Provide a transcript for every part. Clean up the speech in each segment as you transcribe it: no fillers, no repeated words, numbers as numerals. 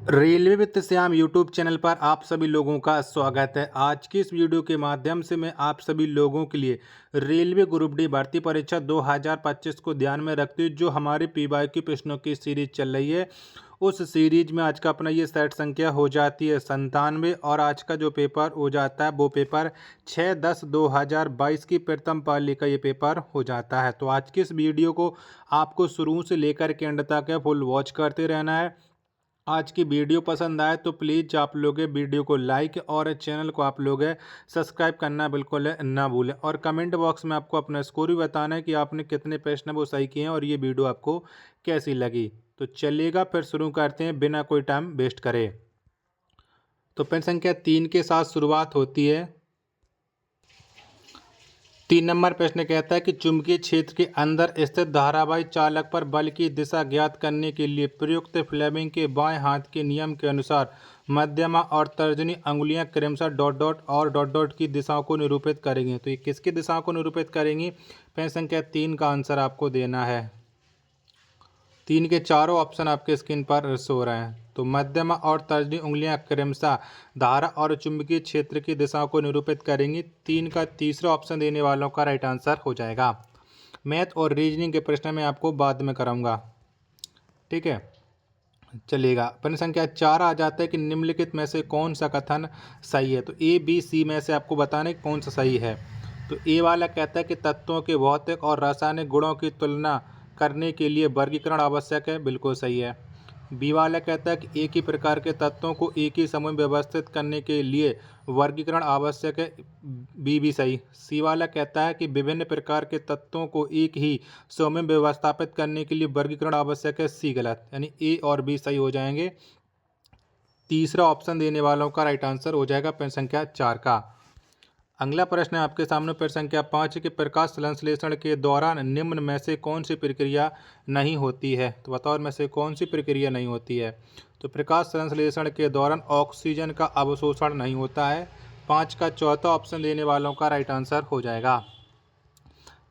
Railway वित्त Shyam YouTube channel पर आप सभी लोगों का स्वागत है। आज की इस वीडियो के माध्यम से मैं आप सभी लोगों के लिए रेलवे ग्रुप डी भर्ती परीक्षा 2025 को ध्यान में रखते हुए जो हमारी पीवाईक्यू प्रश्नों की सीरीज चल रही है, उस सीरीज में आज का अपना ये सेट संख्या हो जाती है 97 और आज का जो पेपर हो जाता है वो पेपर 6/10/2022 की प्रथम पाली का ये पेपर हो जाता है। तो आज की इस वीडियो को आपको शुरू से लेकर के एंड तक फुल वॉच करते रहना है। आज की वीडियो पसंद आए तो प्लीज़ आप लोग वीडियो को लाइक और चैनल को आप लोग सब्सक्राइब करना बिल्कुल ना भूलें और कमेंट बॉक्स में आपको अपना स्कोर भी बताना है कि आपने कितने प्रश्न वो सही किए हैं और ये वीडियो आपको कैसी लगी। तो चलिएगा फिर शुरू करते हैं बिना कोई टाइम वेस्ट करे। तो प्रश्न संख्या 3 के साथ शुरुआत होती है। 3 नंबर प्रश्न कहता है कि चुंबकीय क्षेत्र के अंदर स्थित धारावाही चालक पर बल की दिशा ज्ञात करने के लिए प्रयुक्त फ्लेमिंग के बाएं हाथ के नियम के अनुसार मध्यमा और तर्जनी अंगुलियां क्रमशः डॉट डॉट और डॉट डॉट की दिशाओं को निरूपित करेंगी। तो ये किसकी दिशाओं को निरूपित करेंगी? प्रश्न संख्या 3 का आंसर आपको देना है। 3 के चारों ऑप्शन आपके स्क्रीन पर शो हो रहे हैं। तो मध्यमा और तर्जनी उंगलियां क्रमशः धारा और चुंबकीय क्षेत्र की दिशाओं को निरूपित करेंगी। 3 का तीसरा ऑप्शन देने वालों का राइट आंसर हो जाएगा। मैथ और रीजनिंग के प्रश्न मैं आपको बाद में कराऊंगा, ठीक है। चलिएगा, प्रश्न संख्या 4 आ जाता है कि निम्नलिखित में से कौन सा कथन सही है। तो ए बी सी में से आपको बताना है कौन सा सही है। तो ए वाला कहता है कि तत्वों के भौतिक और रासायनिक गुणों की तुलना करने के लिए वर्गीकरण आवश्यक है, बिल्कुल सही है। बी वाला कहता है कि एक ही प्रकार के तत्वों को एक ही समूह में व्यवस्थित करने के लिए वर्गीकरण आवश्यक है, बी भी सही। सी वाला कहता है कि विभिन्न प्रकार के तत्वों को एक ही समूह में व्यवस्थापित करने के लिए वर्गीकरण आवश्यक है, सी गलत। यानी ए और बी सही हो जाएंगे। तीसरा ऑप्शन देने वालों का राइट आंसर हो जाएगा प्रश्न संख्या 4 का। अगला प्रश्न है आपके सामने प्रश्न संख्या 5 के प्रकाश संश्लेषण के दौरान निम्न में से कौन सी प्रक्रिया नहीं होती है। तो बताओ में से कौन सी प्रक्रिया नहीं होती है। तो प्रकाश संश्लेषण के दौरान ऑक्सीजन का अवशोषण नहीं होता है। 5 का चौथा ऑप्शन देने वालों का राइट आंसर हो जाएगा।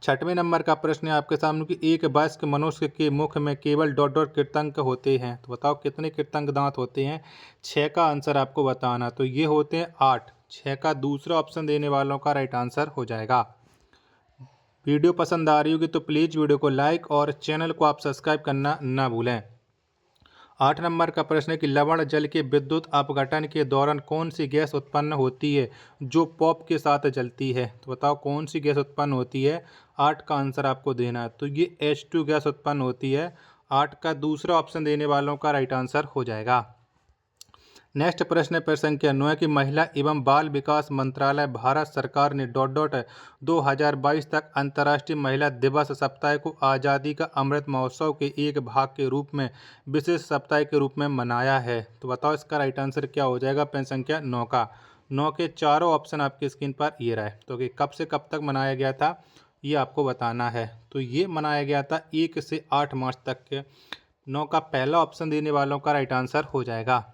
6वें नंबर का प्रश्न है आपके सामने कि एक वयस्क मनुष्य के मुख में केवल डॉट डॉट कृतंक होते हैं। तो बताओ कितने कृतंक दांत होते हैं। 6 का आंसर आपको बताना। तो ये होते हैं 8। 6 का दूसरा ऑप्शन देने वालों का राइट आंसर हो जाएगा। वीडियो पसंद आ रही होगी तो प्लीज़ वीडियो को लाइक और चैनल को आप सब्सक्राइब करना ना भूलें। 8 नंबर का प्रश्न है कि लवण जल के विद्युत अपघटन के दौरान कौन सी गैस उत्पन्न होती है जो पॉप के साथ जलती है। तो बताओ कौन सी गैस उत्पन्न होती है। 8 का आंसर आपको देना है। तो ये H2 गैस उत्पन्न होती है। 8 का दूसरा ऑप्शन देने वालों का राइट आंसर हो जाएगा। नेक्स्ट प्रश्न है प्रश्न संख्या 9 की महिला एवं बाल विकास मंत्रालय भारत सरकार ने डॉट डॉट 2022 तक अंतर्राष्ट्रीय महिला दिवस सप्ताह को आज़ादी का अमृत महोत्सव के एक भाग के रूप में विशेष सप्ताह के रूप में मनाया है। तो बताओ इसका राइट आंसर क्या हो जाएगा प्रश्न संख्या 9 का। 9 के चारों ऑप्शन आपकी स्क्रीन पर ये रहे। तो कि कब से कब तक मनाया गया था ये आपको बताना है। तो ये मनाया गया था 1 से 8 मार्च तक के। 9 का पहला ऑप्शन देने वालों का राइट आंसर हो जाएगा।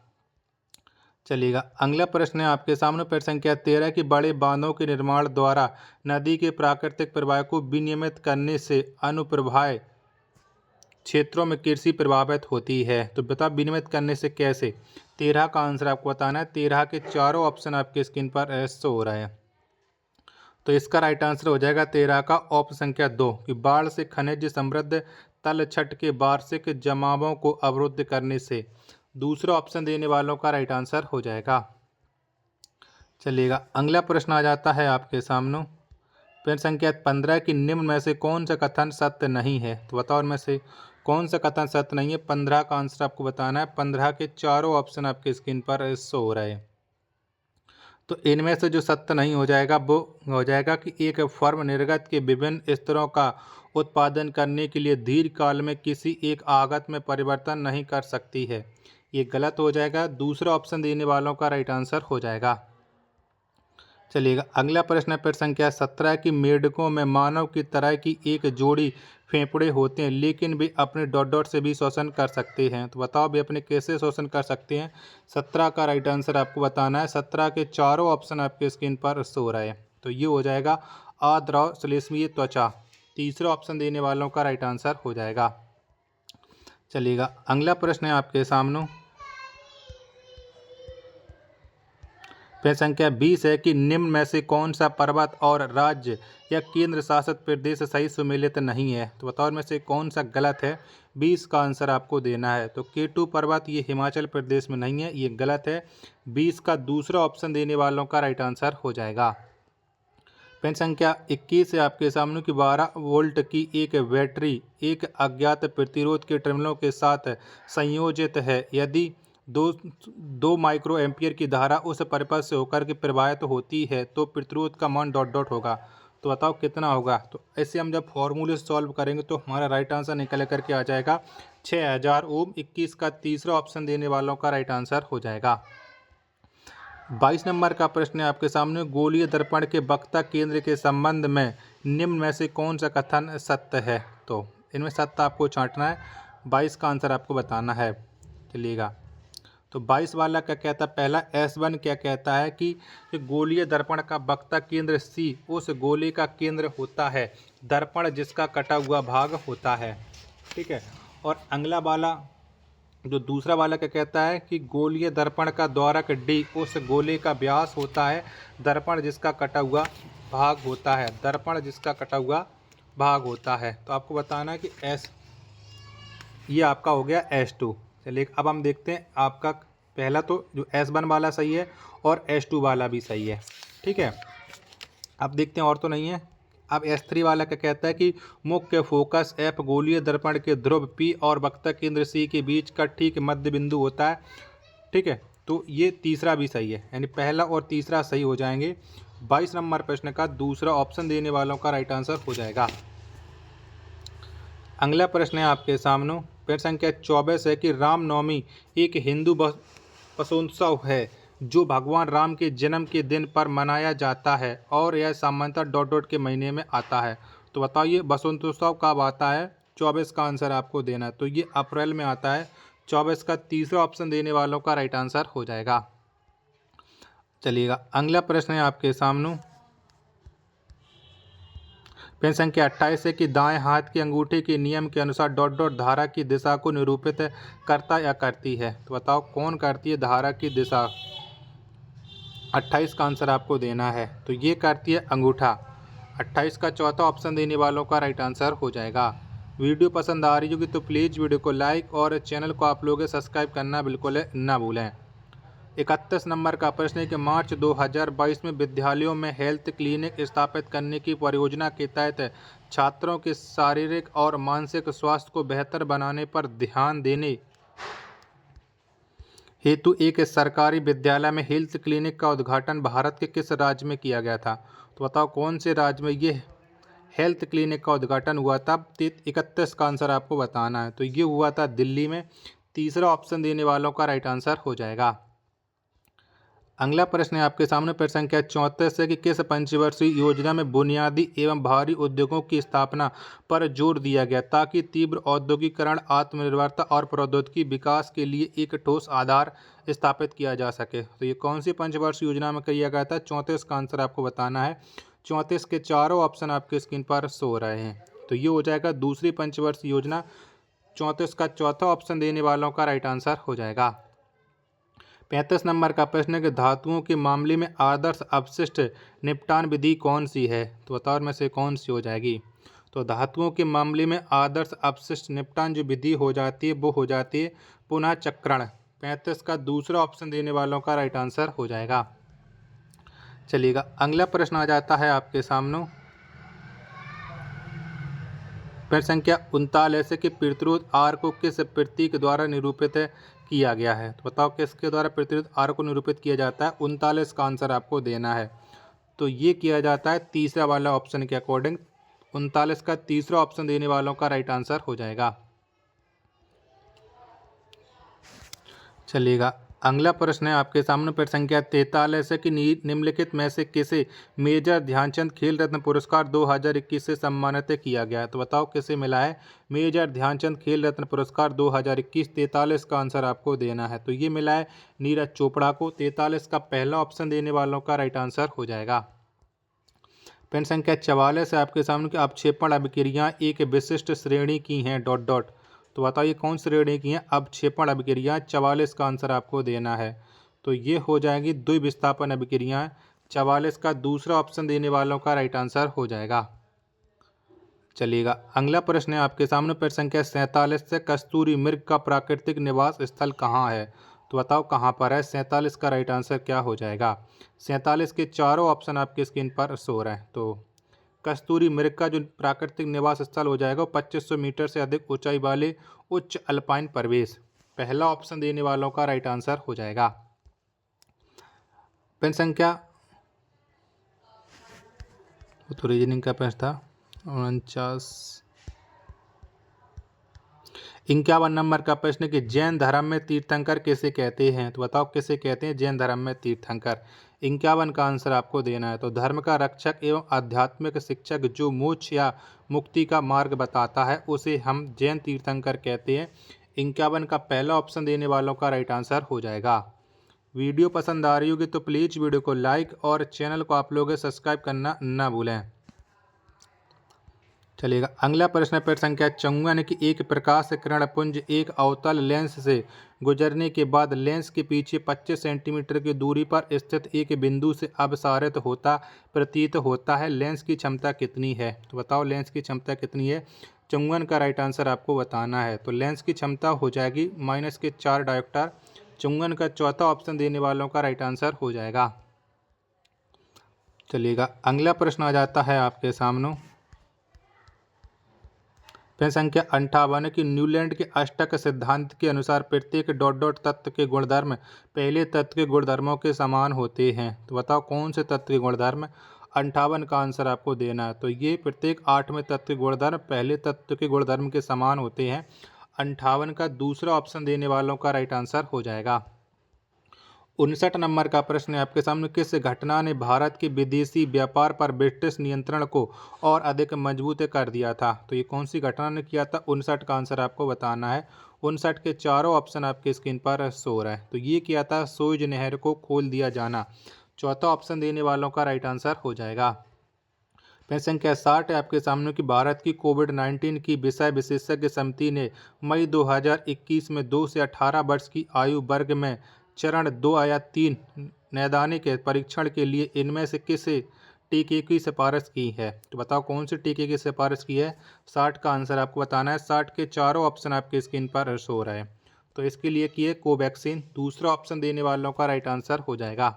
चलिएगा, अगला प्रश्न है आपके सामने प्रश्न संख्या 13 कि बड़े बांधों के निर्माण द्वारा नदी के प्राकृतिक प्रवाह को विनियमित करने से अनुप्रवाह क्षेत्रों में कृषि प्रभावित होती है। तो बता विनियमित करने से कैसे। 13 का आंसर आपको बताना है। 13 के चारों ऑप्शन आपके स्क्रीन पर शो हो रहे हैं। तो इसका राइट आंसर हो जाएगा 13 का ऑप्शन संख्या 2 कि बाढ़ से खनिज समृद्ध तलछट के वार्षिक जमावों को अवरुद्ध करने से। दूसरा ऑप्शन देने वालों का राइट आंसर हो जाएगा। चलिएगा, अगला प्रश्न आ जाता है आपके सामने प्रश्न संख्या 15 की निम्न में से कौन सा कथन सत्य नहीं है। तो बताओ में से कौन सा कथन सत्य नहीं है। 15 का आंसर आपको बताना है। 15 के चारों ऑप्शन आपके स्क्रीन पर शो हो रहे हैं। तो इनमें से जो सत्य नहीं हो जाएगा वो हो जाएगा कि एक फर्म निर्गत के विभिन्न स्तरों का उत्पादन करने के लिए दीर्घकाल में किसी एक आगत में परिवर्तन नहीं कर सकती है। ये गलत हो जाएगा। दूसरा ऑप्शन देने वालों का राइट आंसर हो जाएगा। चलिएगा, अगला प्रश्न है प्रश्न संख्या 17 की मेंढकों में मानव की तरह की एक जोड़ी फेफड़े होते हैं लेकिन वे अपने डॉट डॉट से भी श्वसन कर सकते हैं। तो बताओ वे अपने कैसे श्वसन कर सकते हैं। 17 का राइट आंसर आपको बताना है। 17 के चारों ऑप्शन आपके स्क्रीन पर शो हो रहे हैं। तो ये हो जाएगा अद्रव श्लेष्मीय त्वचा। तीसरा ऑप्शन देने वालों का राइट आंसर हो जाएगा। चलिएगा, अगला प्रश्न है आपके सामने प्रश्न संख्या 20 है कि निम्न में से कौन सा पर्वत और राज्य या केंद्र शासित प्रदेश सही सुमेलित नहीं है। तो बताओ इनमें से कौन सा गलत है। 20 का आंसर आपको देना है। तो K2 पर्वत ये हिमाचल प्रदेश में नहीं है, ये गलत है। 20 का दूसरा ऑप्शन देने वालों का राइट आंसर हो जाएगा। प्रश्न संख्या 21 है आपके सामने कि 12 वोल्ट की एक बैटरी एक अज्ञात प्रतिरोध के टर्मिनलों के साथ संयोजित है। यदि दो माइक्रो एम्पियर की धारा उस परिपथ से होकर के प्रवाहित होती है तो प्रतिरोध का मान डॉट डॉट होगा। तो बताओ कितना होगा। तो ऐसे हम जब फॉर्मूले सॉल्व करेंगे तो हमारा राइट आंसर निकल करके आ जाएगा 6000 ओम। 21 का तीसरा ऑप्शन देने वालों का राइट आंसर हो जाएगा। 22 नंबर का प्रश्न है आपके सामने, गोलीय दर्पण के वक्ता केंद्र के संबंध में निम्न में से कौन सा कथन सत्य है। तो इनमें सत्य आपको छांटना है। 22 का आंसर आपको बताना है। चलिएगा, तो 22 वाला क्या कहता है, पहला S1 क्या कहता है कि गोलीय दर्पण का वक्ता केंद्र C उस गोले का केंद्र होता है, दर्पण जिसका कटा हुआ भाग होता है। ठीक है। और अगला वाला जो दूसरा वाला क्या कहता है कि गोलीय दर्पण का द्वारक D उस गोले का व्यास होता है, दर्पण जिसका कटा हुआ भाग होता है, दर्पण जिसका कटा हुआ भाग होता है। तो आपको बताना है कि ये आपका हो गया S2। चलिए अब हम देखते हैं, आपका पहला तो जो S1 वाला सही है और S2 वाला भी सही है। ठीक है, अब देखते हैं और तो नहीं है। अब S3 वाला क्या कहता है कि मुख्य फोकस F गोलीय दर्पण के ध्रुव P और वक्ता केंद्र C के बीच का ठीक मध्य बिंदु होता है। ठीक है, तो ये तीसरा भी सही है, यानी पहला और तीसरा सही हो जाएंगे। 22 नंबर प्रश्न का दूसरा ऑप्शन देने वालों का राइट आंसर हो जाएगा। अगला प्रश्न है आपके सामने, प्रश्न संख्या 24 है कि रामनवमी एक हिंदू बसंतोत्सव है जो भगवान राम के जन्म के दिन पर मनाया जाता है और यह सामान्यतः डॉट डॉट के महीने में आता है। तो बताओ ये बसंतोत्सव कब आता है। 24 का आंसर आपको देना है। तो ये अप्रैल में आता है। 24 का तीसरा ऑप्शन देने वालों का राइट आंसर हो जाएगा। चलिएगा, अगला प्रश्न है आपके सामने, प्रश्न संख्या 28 है कि दाएं हाथ की अंगूठे के नियम के अनुसार डॉट डॉट धारा की दिशा को निरूपित करता या करती है। तो बताओ कौन करती है धारा की दिशा। 28 का आंसर आपको देना है। तो ये करती है अंगूठा। 28 का चौथा ऑप्शन देने वालों का राइट आंसर हो जाएगा। वीडियो पसंद आ रही होगी तो प्लीज़ वीडियो को लाइक और चैनल को आप लोग सब्सक्राइब करना बिल्कुल ना भूलें। 31 नंबर का प्रश्न है कि मार्च 2022 में विद्यालयों में हेल्थ क्लिनिक स्थापित करने की परियोजना के तहत छात्रों के शारीरिक और मानसिक स्वास्थ्य को बेहतर बनाने पर ध्यान देने हेतु एक सरकारी विद्यालय में हेल्थ क्लिनिक का उद्घाटन भारत के किस राज्य में किया गया था। तो बताओ कौन से राज्य में ये हेल्थ क्लिनिक का उद्घाटन हुआ था। 31 का आंसर आपको बताना है। तो ये हुआ था दिल्ली में। तीसरा ऑप्शन देने वालों का राइट आंसर हो जाएगा। अगला प्रश्न है आपके सामने, प्रश्न संख्या 34 है कि किस पंचवर्षीय योजना में बुनियादी एवं भारी उद्योगों की स्थापना पर जोर दिया गया ताकि तीव्र औद्योगिकरण, आत्मनिर्भरता और प्रौद्योगिकी विकास के लिए एक ठोस आधार स्थापित किया जा सके। तो ये कौन सी पंचवर्षीय योजना में किया गया था। 34 का आंसर आपको बताना है। 34 के चारों ऑप्शन आपके स्क्रीन पर शो हो रहे हैं। तो ये हो जाएगा दूसरी पंचवर्षीय योजना। 34 का चौथा ऑप्शन देने वालों का राइट आंसर हो जाएगा। 35 नंबर का प्रश्न है कि धातुओं के मामले में आदर्श अपशिष्ट निपटान विधि कौन सी है। तो बताओ में से कौन सी हो जाएगी। तो धातुओं के मामले में आदर्श अपशिष्ट निपटान जो विधि हो जाती है वो हो जाती है पुनः चक्रण। 35 का दूसरा ऑप्शन देने वालों का राइट आंसर हो जाएगा। चलिएगा, अगला प्रश्न आ जाता है आपके सामने, प्रश्न संख्या 39 कि प्रतिरोध आर को किस प्रतीक द्वारा निरूपित किया गया है। तो बताओ किसके द्वारा प्रतिरोध आर को निरूपित किया जाता है। 39 का आंसर आपको देना है। तो ये किया जाता है तीसरा वाला ऑप्शन के अकॉर्डिंग। 39 का तीसरा ऑप्शन देने वालों का राइट आंसर हो जाएगा। चलिएगा, अगला प्रश्न है आपके सामने, प्रश्न संख्या 43 है कि निम्नलिखित में से किसे मेजर ध्यानचंद खेल रत्न पुरस्कार 2021 से सम्मानित किया गया है। तो बताओ किसे मिला है मेजर ध्यानचंद खेल रत्न पुरस्कार 2021। 43 का आंसर आपको देना है। तो ये मिला है नीरज चोपड़ा को। 43 का पहला ऑप्शन देने वालों का राइट आंसर हो जाएगा। प्रश्न संख्या 44 है आपके सामने कि अवक्षेपण अभिक्रियाएं एक विशिष्ट श्रेणी की हैं डॉट डॉट। तो बताइए कौन श्रेणी की हैं अवक्षेपण अभिक्रियाएं। 44 का आंसर आपको देना है। तो ये हो जाएगी द्विविस्थापन अभिक्रियाएं। 44 का दूसरा ऑप्शन देने वालों का राइट आंसर हो जाएगा। चलिएगा, अगला प्रश्न है आपके सामने, प्रश्न संख्या 47 से कस्तूरी मृग का प्राकृतिक निवास स्थल कहाँ है? तो बताओ कहाँ पर है। 47 का राइट आंसर क्या हो जाएगा? 47 के चारों ऑप्शन आपके स्क्रीन पर शो रहे हैं। तो कस्तूरी मृग का जो प्राकृतिक निवास स्थल हो जाएगा 2500 मीटर से अधिक ऊंचाई वाले उच्च अल्पाइन प्रदेश, पहला ऑप्शन देने वालों का राइट आंसर हो जाएगा। प्रश्न संख्या तो रीजनिंग का प्रश्न था 51 नंबर का प्रश्न कि जैन धर्म में तीर्थंकर किसे कहते हैं? तो बताओ किसे कहते हैं जैन धर्म में तीर्थंकर। 51 का आंसर आपको देना है। तो धर्म का रक्षक एवं आध्यात्मिक शिक्षक जो मोक्ष या मुक्ति का मार्ग बताता है उसे हम जैन तीर्थंकर कहते हैं। 51 का पहला ऑप्शन देने वालों का राइट आंसर हो जाएगा। वीडियो पसंद आ रही होगी तो प्लीज़ वीडियो को लाइक और चैनल को आप लोग सब्सक्राइब करना ना भूलें। चलिएगा, अगला प्रश्न है प्रश्न संख्या 54 कि एक प्रकाश किरण पुंज एक अवतल लेंस से गुजरने के बाद लेंस के पीछे 25 सेंटीमीटर की दूरी पर स्थित एक बिंदु से अपसारित होता प्रतीत होता है। लेंस की क्षमता कितनी है? तो बताओ लेंस की क्षमता कितनी है। 54 का राइट आंसर आपको बताना है। तो लेंस की क्षमता हो जाएगी -4 डायोप्टर। 54 का चौथा ऑप्शन देने वालों का राइट आंसर हो जाएगा। चलिएगा, अगला प्रश्न आ जाता है आपके सामने, प्रश्न संख्या 58 कि न्यूलैंड के अष्टक सिद्धांत के अनुसार प्रत्येक डॉट डॉट तत्व के गुणधर्म पहले तत्व के गुणधर्मों के समान होते हैं। तो बताओ कौन से तत्व के गुणधर्म। 58 का आंसर आपको देना है। तो ये प्रत्येक 8वें तत्व के गुणधर्म पहले तत्व के गुणधर्म के समान होते हैं। 58 का दूसरा ऑप्शन देने वालों का राइट आंसर हो जाएगा। 59 नंबर का प्रश्न है आपके सामने, किस घटना ने भारत के विदेशी व्यापार पर ब्रिटिश नियंत्रण को और अधिक मजबूत कर दिया था? तो ये कौन सी घटना ने किया था? 59 का आंसर आपको बताना है। 59 के चारों ऑप्शन आपके स्क्रीन पर शो रहा है। तो ये किया था सुएज नहर को खोल दिया जाना। चौथा ऑप्शन देने वालों का राइट आंसर हो जाएगा। प्रश्न संख्या 60 है आपके सामने कि भारत की कोविड-19 की विषय विशेषज्ञ समिति ने मई 2021 में 2 से 18 वर्ष की आयु वर्ग में चरण 2 या 3 नैदानिक परीक्षण के लिए इनमें से किस टीके की सिफारिश की है? तो बताओ कौन से टीके की सिफारिश की है। 60 का आंसर आपको बताना है। 60 के चारों ऑप्शन आपके स्क्रीन पर शो रहे हैं। तो इसके लिए की है कोवैक्सीन। दूसरा ऑप्शन देने वालों का राइट आंसर हो जाएगा।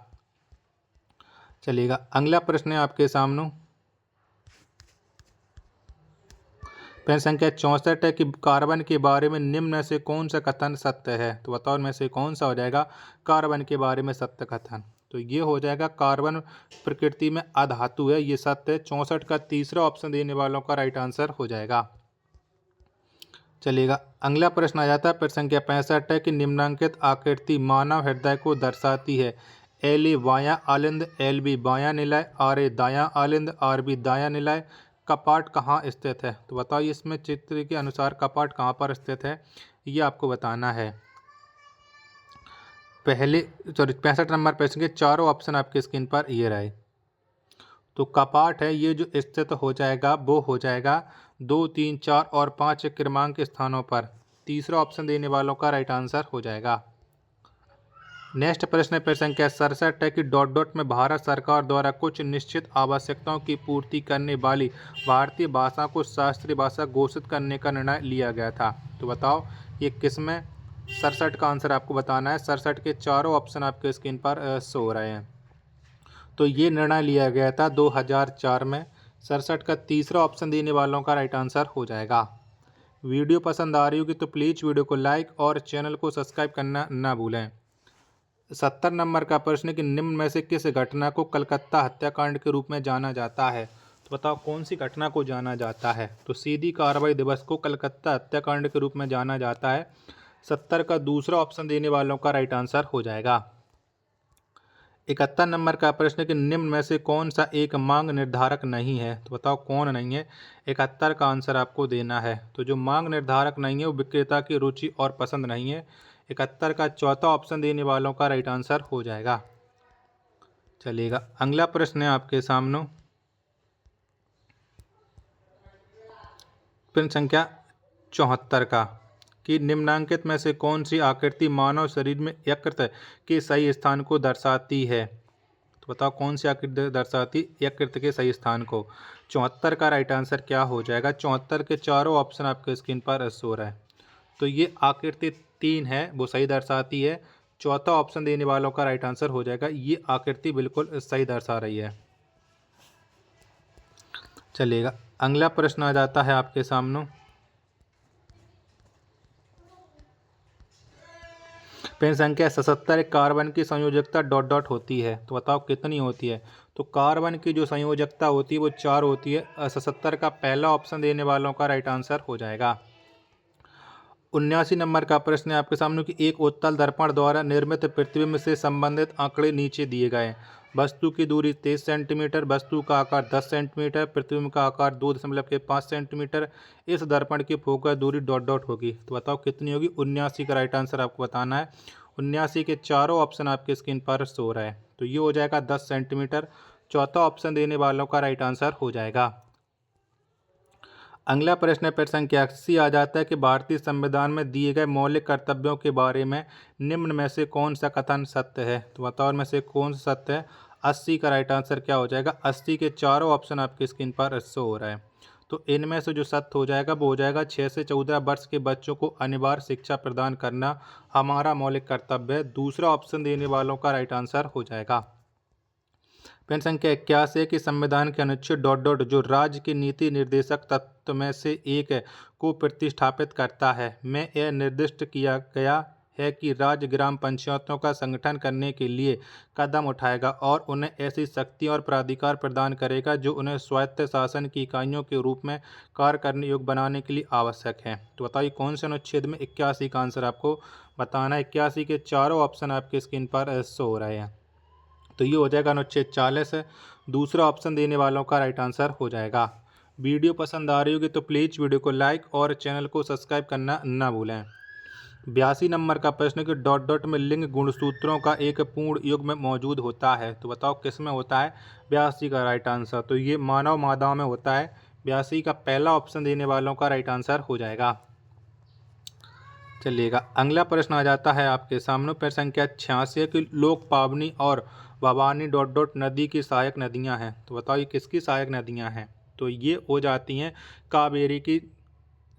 चलिएगा, अगला प्रश्न है आपके सामने, प्रश्न संख्या 64 है कि कार्बन के बारे में निम्न में से कौन सा कथन सत्य है? तो बताओ इनमें से कौन सा हो जाएगा कार्बन के बारे में सत्य कथन। तो ये हो जाएगा कार्बन प्रकृति में अधातु है, ये सत्य है। 64 का तीसरा ऑप्शन देने वालों का राइट आंसर हो जाएगा। चलिएगा, अगला प्रश्न आ जाता है प्रश्न संख्या 65 है कि निम्नांकित आकृति मानव हृदय को दर्शाती है। LA बायां आलिंद, LB बायां निलय, RA दायां आलिंद, RB दायां निलय। कपाट कहाँ स्थित है? तो बताओ इसमें चित्र के अनुसार कपाट कहाँ पर स्थित है, ये आपको बताना है। पहले 65 नंबर प्रश्न के चारों ऑप्शन आपके स्क्रीन पर ये रहे। तो कपाट है ये जो स्थित हो जाएगा वो हो जाएगा 2, 3, 4 और 5 क्रमांक स्थानों पर। तीसरा ऑप्शन देने वालों का राइट आंसर हो जाएगा। नेक्स्ट प्रश्न है प्रश्न संख्या 67 है कि डॉट डॉट में भारत सरकार द्वारा कुछ निश्चित आवश्यकताओं की पूर्ति करने वाली भारतीय भाषा को शास्त्रीय भाषा घोषित करने का निर्णय लिया गया था। तो बताओ ये किसमें। 67 का आंसर आपको बताना है। 67 के चारों ऑप्शन आपके स्क्रीन पर शो हो रहे हैं। तो ये निर्णय लिया गया था 2004 में। 67 का तीसरा ऑप्शन देने वालों का राइट आंसर हो जाएगा। वीडियो पसंद आ रही होगी तो प्लीज़ वीडियो को लाइक और चैनल को सब्सक्राइब करना ना भूलें। 70 नंबर का प्रश्न कि निम्न में से किस घटना को कलकत्ता हत्याकांड के रूप में जाना जाता है? तो बताओ कौन सी घटना को जाना जाता है। तो सीधी कार्रवाई दिवस को कलकत्ता हत्याकांड के रूप में जाना जाता है। 70 का दूसरा ऑप्शन देने वालों का राइट आंसर हो जाएगा। 71 नंबर का प्रश्न कि निम्न में से कौन सा एक मांग निर्धारक नहीं है? तो बताओ कौन नहीं है। 71 का आंसर आपको देना है। तो जो मांग निर्धारक नहीं है वो विक्रेता की रुचि और पसंद नहीं है। 71 का चौथा ऑप्शन देने वालों का राइट आंसर हो जाएगा। चलिएगा, अगला प्रश्न है आपके सामने, प्रश्न संख्या 74 का कि निम्नांकित में से कौन सी आकृति मानव शरीर में यकृत के सही स्थान को दर्शाती है। तो बताओ कौन सी आकृति दर्शाती यकृत के सही स्थान को। 74 का राइट आंसर क्या हो जाएगा। 74 के चारों ऑप्शन आपके स्क्रीन पर शो रहा है। तो ये आकृति 3 है वो सही दर्शाती है। चौथा ऑप्शन देने वालों का राइट आंसर हो जाएगा ये आकृति बिल्कुल सही दर्शा रही है। चलिएगा अगला प्रश्न आ जाता है आपके सामने। पेन संख्या 77 कार्बन की संयोजकता डॉट डॉट होती है। तो बताओ कितनी होती है। तो कार्बन की जो संयोजकता होती है वो 4 होती है। 77 का पहला ऑप्शन देने वालों का राइट आंसर हो जाएगा। 79 नंबर का प्रश्न है आपके सामने कि एक उत्तल दर्पण द्वारा निर्मित प्रतिबिंब से संबंधित आंकड़े नीचे दिए गए। वस्तु की दूरी 23 सेंटीमीटर, वस्तु का आकार 10 सेंटीमीटर, प्रतिबिंब का आकार 2.5 सेंटीमीटर, इस दर्पण की फोकस दूरी डॉट डॉट होगी। तो बताओ कितनी होगी। 79 का राइट आंसर आपको बताना है। 79 के चारों ऑप्शन आपके स्क्रीन पर शो रहा है। तो ये हो जाएगा 10 सेंटीमीटर। चौथा ऑप्शन देने वालों का राइट आंसर हो जाएगा। अगला प्रश्न है प्रश्न संख्या 80 आ जाता है कि भारतीय संविधान में दिए गए मौलिक कर्तव्यों के बारे में निम्न में से कौन सा कथन सत्य है। तो बताओ इनमें से कौन सा सत्य है। 80 का राइट आंसर क्या हो जाएगा। 80 के चारों ऑप्शन आपकी स्क्रीन पर शो हो रहा है। तो इनमें से जो सत्य हो जाएगा वो हो जाएगा 6 से 14 वर्ष के बच्चों को अनिवार्य शिक्षा प्रदान करना हमारा मौलिक कर्तव्य है। दूसरा ऑप्शन देने वालों का राइट आंसर हो जाएगा। प्रश्न संख्या 81 कि संविधान के अनुच्छेद डॉट डॉट जो राज्य के नीति निर्देशक तत्व में से एक है को प्रतिष्ठापित करता है में यह निर्दिष्ट किया गया है कि राज्य ग्राम पंचायतों का संगठन करने के लिए कदम उठाएगा और उन्हें ऐसी शक्ति और प्राधिकार प्रदान करेगा जो उन्हें स्वायत्त शासन की इकाइयों के रूप में कार्य करने योग्य बनाने के लिए आवश्यक है। तो बताइए कौन से अनुच्छेद में। 81 का आंसर आपको बताना है। 81 के चारों ऑप्शन आपके स्क्रीन पर शो हो रहे हैं। तो ये हो जाएगा अनुच्छेद 40 है। दूसरा ऑप्शन देने वालों का राइट आंसर हो जाएगा। वीडियो पसंद आ रही होगी तो प्लीज़ वीडियो को लाइक और चैनल को सब्सक्राइब करना ना भूलें। 82 नंबर का प्रश्न कि डॉट डॉट में लिंग गुणसूत्रों का एक पूर्ण युग्म में मौजूद होता है। तो बताओ किस में होता है। 82 का राइट आंसर। तो ये मानव मादाओं में होता है। 82 का पहला ऑप्शन देने वालों का राइट आंसर हो जाएगा। चलिएगा अगला प्रश्न आ जाता है आपके सामने। प्रश्न संख्या 86 की लोक पावनी और भवानी डॉट डॉट नदी की सहायक नदियां हैं। तो बताओ ये किसकी सहायक नदियां हैं। तो ये हो जाती हैं कावेरी की।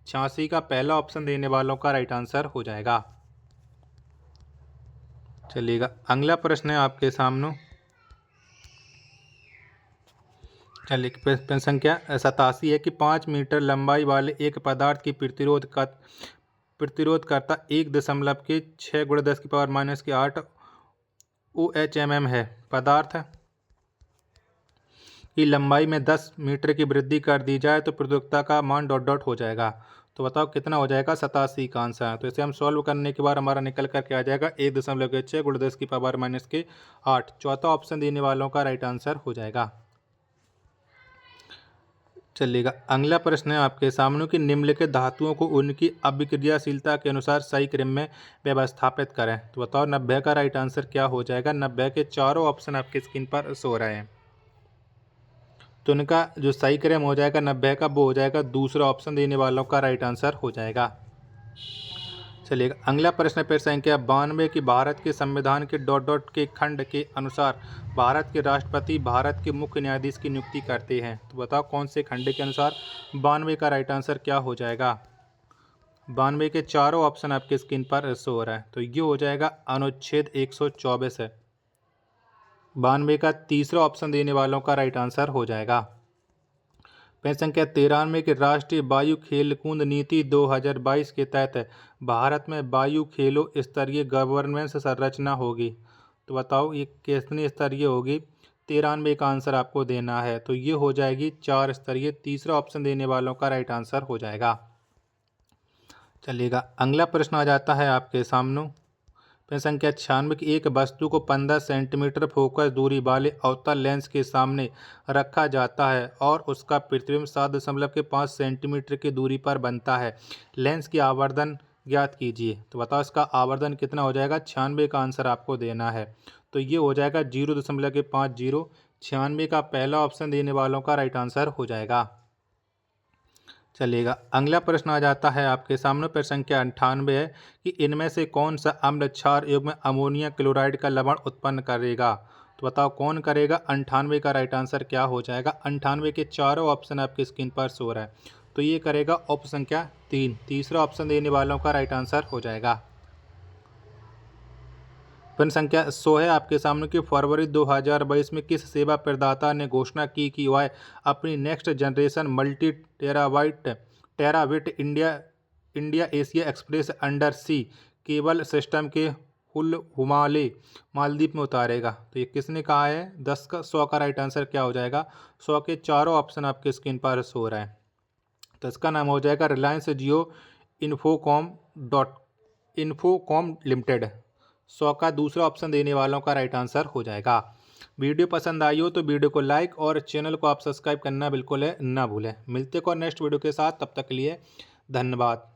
86 का पहला ऑप्शन देने वालों का राइट आंसर हो जाएगा। चलिएगा अगला प्रश्न है आपके सामने। चलिए प्रश्न संख्या 87 है कि 5 मीटर लंबाई वाले एक पदार्थ की प्रतिरोध करता 1.6 × 10⁻⁻8 OHmm है। पदार्थ की लंबाई में 10 मीटर की वृद्धि कर दी जाए तो प्रतिरोधकता का मान डॉट डॉट हो जाएगा। तो बताओ कितना हो जाएगा। 87 का आंसर है। तो इसे हम सॉल्व करने के बाद हमारा निकल करके आ जाएगा 1.6 × 10⁻⁻8। चौथा ऑप्शन देने वालों का राइट आंसर हो जाएगा। चलिएगा अगला प्रश्न है आपके सामने कि निम्नलिखित धातुओं को उनकी अभिक्रियाशीलता के अनुसार सही क्रम में व्यवस्थापित करें। तो बताओ 90 का राइट आंसर क्या हो जाएगा। 90 के चारों ऑप्शन आपके स्क्रीन पर शो रहे हैं। तो उनका जो सही क्रम हो जाएगा 90 का वो हो जाएगा दूसरा ऑप्शन देने वालों का राइट आंसर हो जाएगा। चलिएगा अगला प्रश्न प्रश्न संख्या 92 कि भारत के संविधान के डॉट डॉट के खंड के अनुसार भारत के राष्ट्रपति भारत के मुख्य न्यायाधीश की नियुक्ति करते हैं। तो बताओ कौन से खंड के अनुसार। 92 का राइट आंसर क्या हो जाएगा। 92 के चारों ऑप्शन आपके स्क्रीन पर शो हो रहा है। तो ये हो जाएगा अनुच्छेद 124 है। 92 का तीसरा ऑप्शन देने वालों का राइट आंसर हो जाएगा। प्रश्न संख्या 93 के राष्ट्रीय वायु खेलकूद नीति 2022 के तहत भारत में वायु खेलों स्तरीय गवर्नेंस संरचना होगी। तो बताओ ये कितनी स्तरीय होगी। 93 का आंसर आपको देना है। तो ये हो जाएगी 4 स्तरीय। तीसरा ऑप्शन देने वालों का राइट आंसर हो जाएगा। चलिएगा अगला प्रश्न आ जाता है आपके सामने। प्रश्न संख्या 96 की एक वस्तु को 15 सेंटीमीटर फोकस दूरी वाले अवतल लेंस के सामने रखा जाता है और उसका प्रतिबिंब 7.5 सेंटीमीटर की दूरी पर बनता है। लेंस की आवर्धन ज्ञात कीजिए। तो बताओ इसका आवर्धन कितना हो जाएगा। 96 का आंसर आपको देना है। तो ये हो जाएगा 0.50। 96 का पहला ऑप्शन देने वालों का राइट आंसर हो जाएगा। चलेगा। अगला प्रश्न आ जाता है आपके सामने, प्रश्न संख्या 98 है कि इनमें से कौन सा अम्ल क्षार युग्म में अमोनिया क्लोराइड का लवण उत्पन्न करेगा। तो बताओ कौन करेगा। 98 का राइट आंसर क्या हो जाएगा। 98 के चारों ऑप्शन आपकी स्क्रीन पर शो हो रहा है। तो ये करेगा ऑप्शन संख्या 3, तीसरा ऑप्शन देने वालों का राइट आंसर हो जाएगा। प्रश्न संख्या 100 है आपके सामने कि फरवरी 2022 में किस सेवा प्रदाता ने घोषणा की कि वह अपनी next generation multi terabit India Asia express undersea cable system के हुल-हुमाले मालदीव में उतारेगा। तो ये किसने कहा है। 100 का राइट आंसर क्या हो जाएगा। 100 के चारों ऑप्शन आपके स्क्रीन पर शो हो रहा है। तो इसका नाम हो जाएगा रिलायंस जियो इन्फोकॉम लिमिटेड। 100 का दूसरा ऑप्शन देने वालों का राइट आंसर हो जाएगा। वीडियो पसंद आई हो तो वीडियो को लाइक और चैनल को आप सब्सक्राइब करना बिल्कुल है ना भूलें। मिलते को नेक्स्ट वीडियो के साथ, तब तक के लिए धन्यवाद।